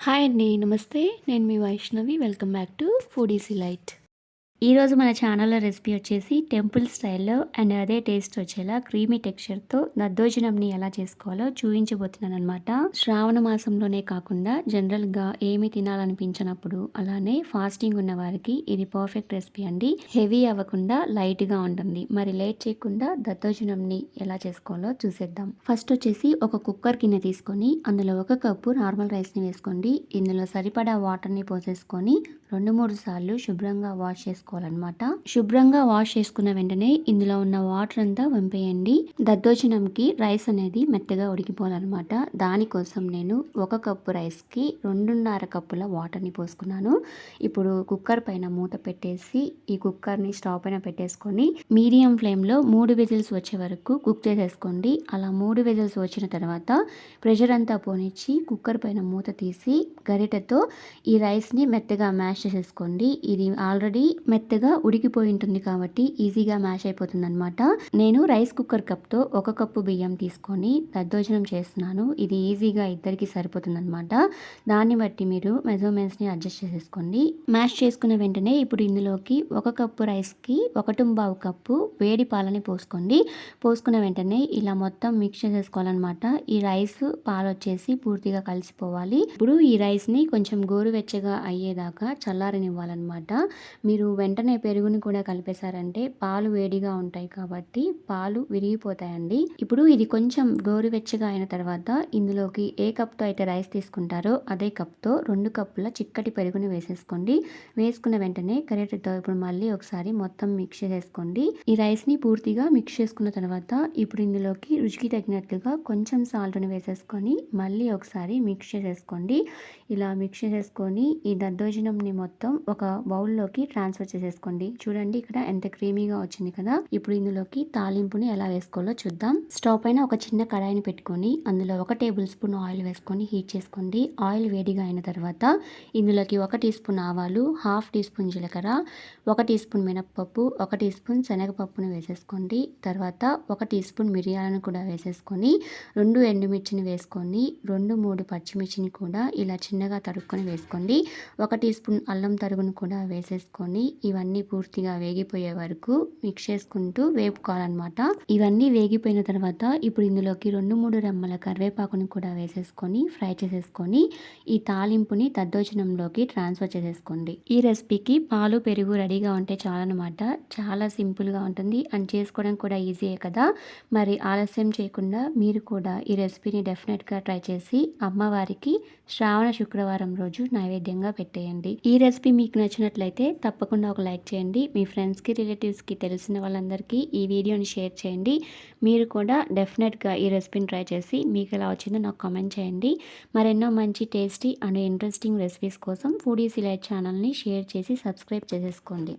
Hi అండి. నమస్తే. నేను మీ Vaishnavi. Welcome back to foodies light. ఈరోజు మన ఛానల్లో రెసిపీ వచ్చేసి టెంపుల్ స్టైల్లో అండ్ అదే టేస్ట్ వచ్చేలా క్రీమీ టెక్స్చర్తో దద్దోజనంని ఎలా చేసుకోవాలో చూపించబోతున్నాను అనమాట. శ్రావణ మాసంలోనే కాకుండా జనరల్గా ఏమి తినాలనిపించినప్పుడు అలానే ఫాస్టింగ్ ఉన్న వారికి ఇది పర్ఫెక్ట్ రెసిపీ అండి. హెవీ అవ్వకుండా లైట్గా ఉంటుంది. మరి లేట్ చేయకుండా దద్దోజనంని ఎలా చేసుకోవాలో చూసేద్దాం. ఫస్ట్ వచ్చేసి ఒక కుక్కర్ గిన్నె తీసుకొని అందులో 1 కప్పు నార్మల్ రైస్ని వేసుకోండి. ఇందులో సరిపడా వాటర్ని పోసేసుకొని 2-3 సార్లు శుభ్రంగా వాష్ చేసుకోవాలన్నమాట. శుభ్రంగా వాష్ చేసుకున్న వెంటనే ఇందులో ఉన్న వాటర్ అంతా వంపేయండి. దద్దోజనంకి రైస్ అనేది మెత్తగా ఉడికిపోవాలన్నమాట. దానికోసం నేను 1 కప్పు రైస్కి 2.5 కప్పుల వాటర్ని పోసుకున్నాను. ఇప్పుడు కుక్కర్ పైన మూత పెట్టేసి ఈ కుక్కర్ని స్టవ్ పైన పెట్టేసుకొని మీడియం ఫ్లేమ్లో 3 విజిల్స్ వచ్చే వరకు కుక్ చేసేసుకోండి. అలా 3 విజిల్స్ వచ్చిన తర్వాత ప్రెషర్ అంతా పోనిచ్చి కుక్కర్ పైన మూత తీసి గరిటెతో ఈ రైస్ని మెత్తగా మ్యాష్ చేసేసుకోండి. ఇది ఆల్రెడీ మెత్తగా ఉడికిపోయి ఉంటుంది కాబట్టి ఈజీగా మ్యాష్ అయిపోతుంది అనమాట. నేను రైస్ కుక్కర్ కప్తో 1 కప్పు బియ్యం తీసుకొని దద్దోజనం చేస్తున్నాను. ఇది ఈజీగా ఇద్దరికి సరిపోతుంది అనమాట. దాన్ని బట్టి మీరు మెజర్మెంట్స్ని అడ్జస్ట్ చేసేసుకోండి. మ్యాష్ చేసుకున్న వెంటనే ఇప్పుడు ఇందులోకి 1 కప్పు రైస్కి 1.25 కప్పు వేడి పాలని పోసుకోండి. పోసుకున్న వెంటనే ఇలా మొత్తం మిక్స్ చేసేసుకోవాలన్నమాట. ఈ రైస్ పాలు వచ్చేసి పూర్తిగా కలిసిపోవాలి. ఇప్పుడు ఈ రైస్ని కొంచెం గోరువెచ్చగా అయ్యేదాకా చల్లారనివ్వాలన్నమాట. మీరు వెంటనే పెరుగుని కూడా కలిపేశారంటే పాలు వేడిగా ఉంటాయి కాబట్టి పాలు విరిగిపోతాయండి. ఇప్పుడు ఇది కొంచెం గోరువెచ్చగా అయిన తర్వాత ఇందులోకి ఏ కప్తో అయితే రైస్ తీసుకుంటారో అదే కప్తో 2 కప్పుల చిక్కటి పెరుగుని వేసేసుకోండి. వేసుకున్న వెంటనే గరిటెతో ఇప్పుడు మళ్ళీ ఒకసారి మొత్తం మిక్స్ చేసేసుకోండి. ఈ రైస్ని పూర్తిగా మిక్స్ చేసుకున్న తర్వాత ఇప్పుడు ఇందులోకి రుచికి తగినట్లుగా కొంచెం సాల్ట్ని వేసేసుకొని మళ్ళీ ఒకసారి మిక్స్ చేసేసుకోండి. ఇలా మిక్స్ చేసేసుకొని ఈ దద్దోజనంని మొత్తం ఒక బౌల్లోకి ట్రాన్స్ఫర్ చేసేసుకోండి. చూడండి ఇక్కడ ఎంత క్రీమీగా వచ్చింది కదా. ఇప్పుడు ఇందులోకి తాలింపుని ఎలా వేసుకోవాలో చూద్దాం. స్టవ్ పైన ఒక చిన్న కడాయిని పెట్టుకొని అందులో 1 టేబుల్ స్పూన్ ఆయిల్ వేసుకొని హీట్ చేసుకోండి. ఆయిల్ వేడిగా అయిన తర్వాత ఇందులోకి 1 టీ స్పూన్ ఆవాలు, 1/2 టీ స్పూన్ జీలకర్ర, 1 టీ స్పూన్ మినప్పప్పు, 1 టీ స్పూన్ శనగపప్పును వేసేసుకోండి. తర్వాత 1 టీ స్పూన్ మిరియాలను కూడా వేసేసుకొని 2 ఎండుమిర్చిని వేసుకొని 2-3 పచ్చిమిర్చిని కూడా ఇలా చిన్నగా తరుక్కొని వేసుకోండి. 1 టీ స్పూన్ అల్లం తరుగును కూడా వేసేసుకొని ఇవన్నీ పూర్తిగా వేగిపోయే వరకు మిక్స్ చేసుకుంటూ వేపుకోవాలన్నమాట. ఇవన్నీ వేగిపోయిన తర్వాత ఇప్పుడు ఇందులోకి 2-3 రెమ్మల కరివేపాకుని కూడా వేసేసుకొని ఫ్రై చేసేసుకొని ఈ తాలింపుని దద్దోజనంలోకి ట్రాన్స్ఫర్ చేసేసుకోండి. ఈ రెసిపీకి పాలు పెరుగు రెడీగా ఉంటే చాలన్నమాట. చాలా సింపుల్గా ఉంటుంది అండ్ చేసుకోవడం కూడా ఈజీయే కదా. మరి ఆలస్యం చేయకుండా మీరు కూడా ఈ రెసిపీని డెఫినెట్గా ట్రై చేసి అమ్మవారికి శ్రావణ శుక్రవారం రోజు నైవేద్యంగా పెట్టేయండి. ఈ రెసిపీ మీకు నచ్చినట్లయితే తప్పకుండా ఒక లైక్ చేయండి. మీ ఫ్రెండ్స్కి, రిలేటివ్స్కి, తెలిసిన వాళ్ళందరికీ ఈ వీడియోని షేర్ చేయండి. మీరు కూడా డెఫినెట్గా ఈ రెసిపీని ట్రై చేసి మీకు ఎలా వచ్చిందో నాకు కామెంట్ చేయండి. మరెన్నో మంచి టేస్టీ అండ్ ఇంట్రెస్టింగ్ రెసిపీస్ కోసం ఫుడీస్ లైట్ ఛానల్ని షేర్ చేసి సబ్స్క్రైబ్ చేసేసుకోండి.